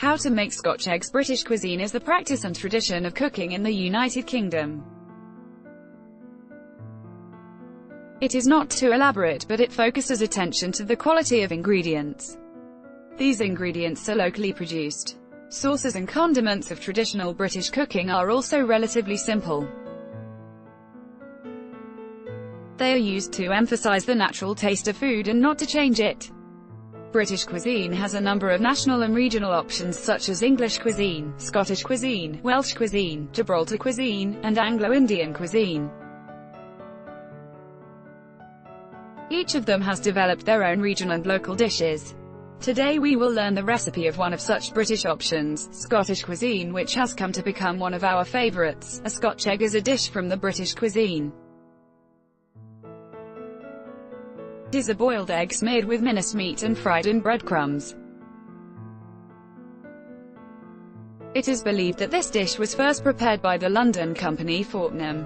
How to make Scotch eggs. British cuisine is the practice and tradition of cooking in the United Kingdom. It is not too elaborate, but it focuses attention to the quality of ingredients. These ingredients are locally produced. Sauces and condiments of traditional British cooking are also relatively simple. They are used to emphasize the natural taste of food and not to change it. British cuisine has a number of national and regional options such as English cuisine, Scottish cuisine, Welsh cuisine, Gibraltar cuisine, and Anglo-Indian cuisine. Each of them has developed their own regional and local dishes. Today we will learn the recipe of one of such British options, Scottish cuisine, which has come to become one of our favorites. A Scotch egg is a dish from the British cuisine. It is a boiled egg smeared with minced meat and fried in breadcrumbs. It is believed that this dish was first prepared by the London company Fortnum.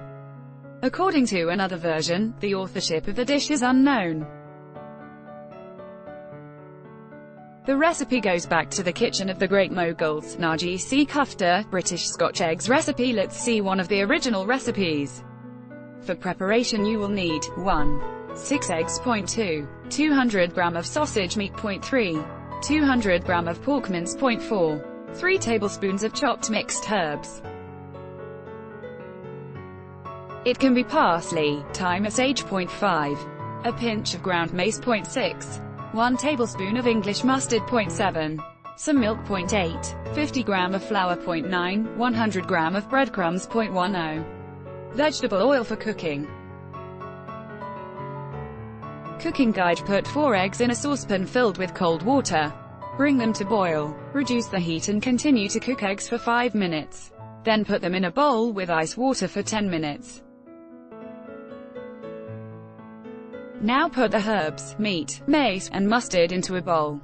According to another version, the authorship of the dish is unknown. The recipe goes back to the kitchen of the Great Moguls. Naji C. Kufta, British Scotch eggs recipe. Let's see one of the original recipes. For preparation you will need 1. 6 eggs. 2. 200 gram of sausage meat. 3. 200 gram of pork mince. 4. 3 tablespoons of chopped mixed herbs. It can be parsley, thyme, sage. 5. A pinch of ground mace. 6. 1 tablespoon of English mustard. 7. Some milk. 8. 50 gram of flour. 9. 100 gram of breadcrumbs. 10. Vegetable oil for cooking. Cooking guide. Put 4 eggs in a saucepan filled with cold water. Bring them to boil. Reduce the heat and continue to cook eggs for 5 minutes. Then put them in a bowl with ice water for 10 minutes. Now put the herbs, meat, mace, and mustard into a bowl.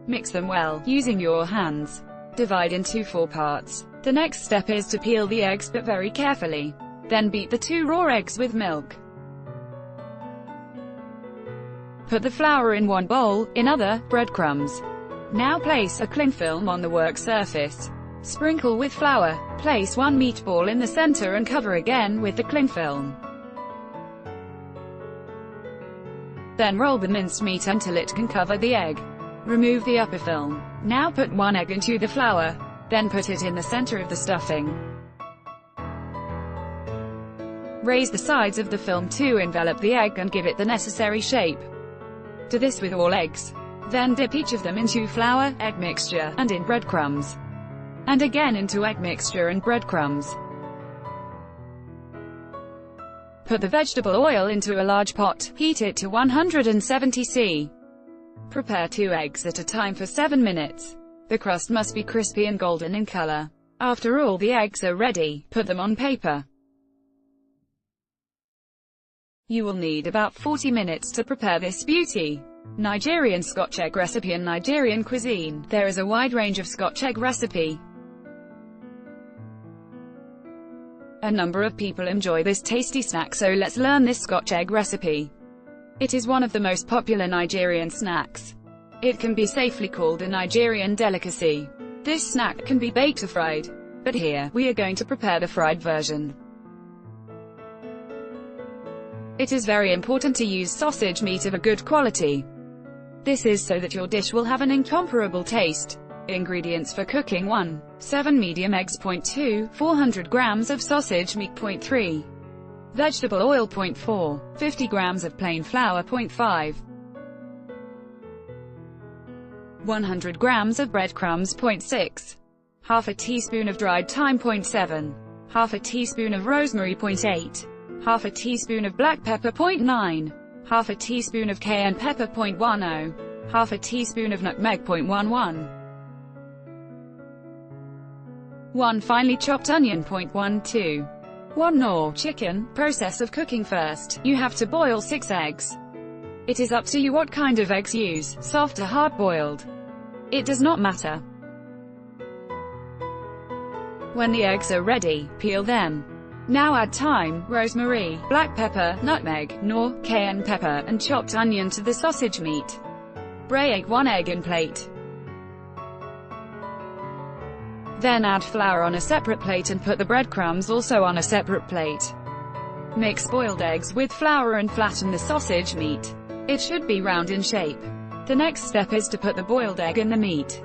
Mix them well, using your hands. Divide into 4 parts. The next step is to peel the eggs, but very carefully. Then beat the 2 raw eggs with milk. Put the flour in one bowl, in other, breadcrumbs. Now place a cling film on the work surface. Sprinkle with flour. Place 1 meatball in the center and cover again with the cling film. Then roll the minced meat until it can cover the egg. Remove the upper film. Now put 1 egg into the flour. Then put it in the center of the stuffing. Raise the sides of the film to envelop the egg and give it the necessary shape. Do this with all eggs. Then dip each of them into flour, egg mixture, and in breadcrumbs. And again into egg mixture and breadcrumbs. Put the vegetable oil into a large pot, heat it to 170 C. Prepare 2 eggs at a time for 7 minutes. The crust must be crispy and golden in color. After all the eggs are ready, put them on paper. You will need about 40 minutes to prepare this beauty. Nigerian Scotch egg recipe. In Nigerian cuisine, there is a wide range of Scotch egg recipe. A number of people enjoy this tasty snack, so let's learn this Scotch egg recipe. It is one of the most popular Nigerian snacks. It can be safely called a Nigerian delicacy. This snack can be baked or fried. But here, we are going to prepare the fried version. It is very important to use sausage meat of a good quality. This is so that your dish will have an incomparable taste. Ingredients for cooking: 1. 7 medium eggs. 2. 400 grams of sausage meat. 3. Vegetable oil. 4. 50 grams of plain flour. 5. 100 grams of breadcrumbs. 6. Half a teaspoon of dried thyme. 7. Half a teaspoon of rosemary. 8. Half a teaspoon of black pepper. 9. Half a teaspoon of cayenne pepper. 10. Half a teaspoon of nutmeg. 11. 1 finely chopped onion. 12. 1 knorr chicken. Process of cooking: first, you have to boil 6 eggs. It is up to you what kind of eggs use, soft or hard-boiled. It does not matter. When the eggs are ready, peel them. Now add thyme, rosemary, black pepper, nutmeg, knorr, cayenne pepper, and chopped onion to the sausage meat. Break 1 egg in plate. Then add flour on a separate plate and put the breadcrumbs also on a separate plate. Mix boiled eggs with flour and flatten the sausage meat. It should be round in shape. The next step is to put the boiled egg in the meat.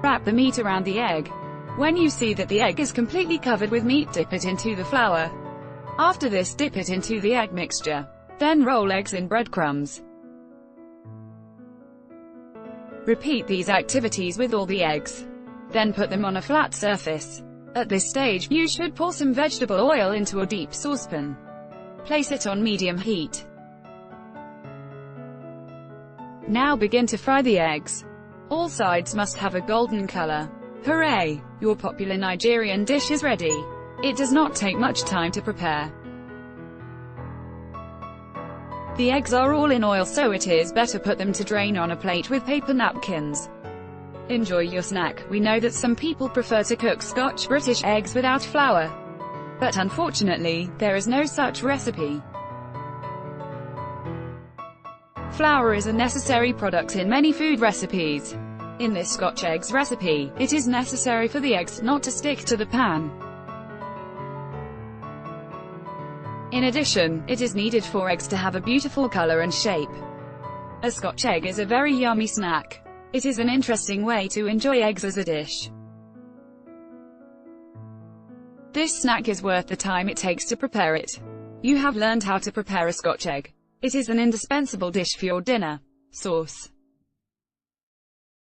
Wrap the meat around the egg. When you see that the egg is completely covered with meat, dip it into the flour. After this, dip it into the egg mixture. Then roll eggs in breadcrumbs. Repeat these activities with all the eggs. Then put them on a flat surface. At this stage, you should pour some vegetable oil into a deep saucepan. Place it on medium heat. Now begin to fry the eggs. All sides must have a golden color. Hooray! Your popular Nigerian dish is ready. It does not take much time to prepare. The eggs are all in oil, so it is better put them to drain on a plate with paper napkins. Enjoy your snack. We know that some people prefer to cook Scotch British eggs without flour. But unfortunately, there is no such recipe. Flour is a necessary product in many food recipes. In this Scotch eggs recipe, it is necessary for the eggs not to stick to the pan. In addition, it is needed for eggs to have a beautiful color and shape. A Scotch egg is a very yummy snack. It is an interesting way to enjoy eggs as a dish. This snack is worth the time it takes to prepare it. You have learned how to prepare a Scotch egg. It is an indispensable dish for your dinner. Sauce.